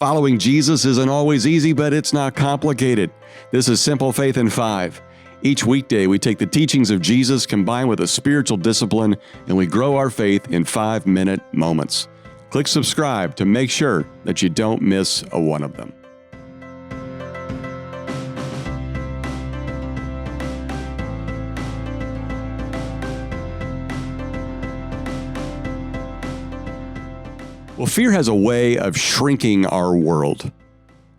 Following Jesus isn't always easy, but it's not complicated. This is Simple Faith in 5. Each weekday, we take the teachings of Jesus combined with a spiritual discipline, and we grow our faith in 5-minute moments. Click subscribe to make sure that you don't miss a one of them. Well, fear has a way of shrinking our world.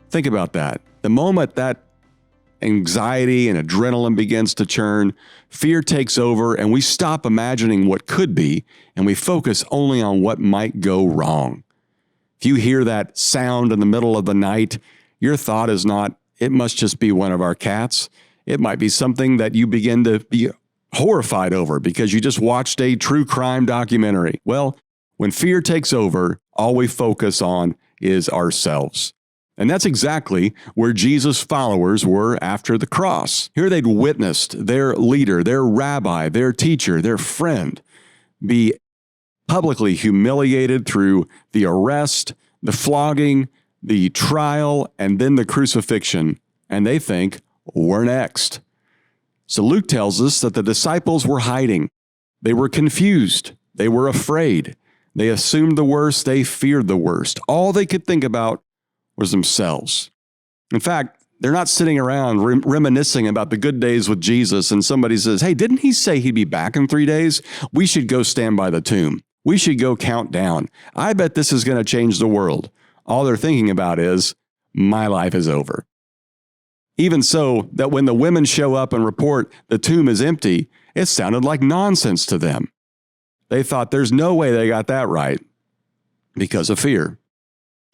Think about that. The moment that anxiety and adrenaline begins to churn, fear takes over and we stop imagining what could be and we focus only on what might go wrong. If you hear that sound in the middle of the night, your thought is not, it must just be one of our cats. It might be something that you begin to be horrified over because you just watched a true crime documentary. Well, when fear takes over, all we focus on is ourselves. And that's exactly where Jesus' followers were after the cross. Here they'd witnessed their leader, their rabbi, their teacher, their friend be publicly humiliated through the arrest, the flogging, the trial, and then the crucifixion. And they think, we're next. So Luke tells us that the disciples were hiding. They were confused. They were afraid. They assumed the worst. They feared the worst. All they could think about was themselves. In fact, they're not sitting around reminiscing about the good days with Jesus and somebody says, hey, didn't he say he'd be back in 3 days? We should go stand by the tomb. We should go count down. I bet this is going to change the world. All they're thinking about is, my life is over. Even so, that when the women show up and report the tomb is empty, it sounded like nonsense to them. They thought there's no way they got that right because of fear.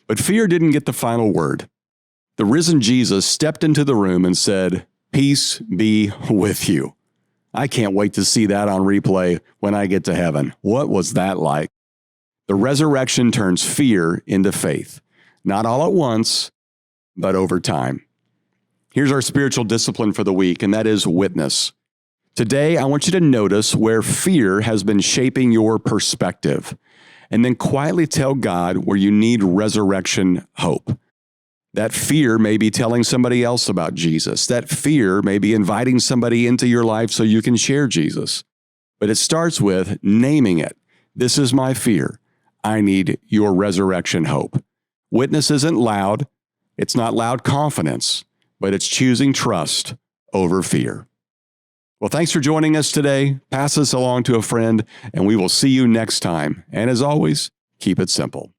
But fear didn't get the final word. The risen Jesus stepped into the room and said, peace be with you. I can't wait to see that on replay when I get to heaven. What was that like? The resurrection turns fear into faith, not all at once, but over time. Here's our spiritual discipline for the week, and that is witness. Today, I want you to notice where fear has been shaping your perspective, and then quietly tell God where you need resurrection hope. That fear may be telling somebody else about Jesus. That fear may be inviting somebody into your life so you can share Jesus. But it starts with naming it. This is my fear. I need your resurrection hope. Witness isn't loud. It's not loud confidence, but it's choosing trust over fear. Well, thanks for joining us today. Pass this along to a friend, and we will see you next time. And as always, keep it simple.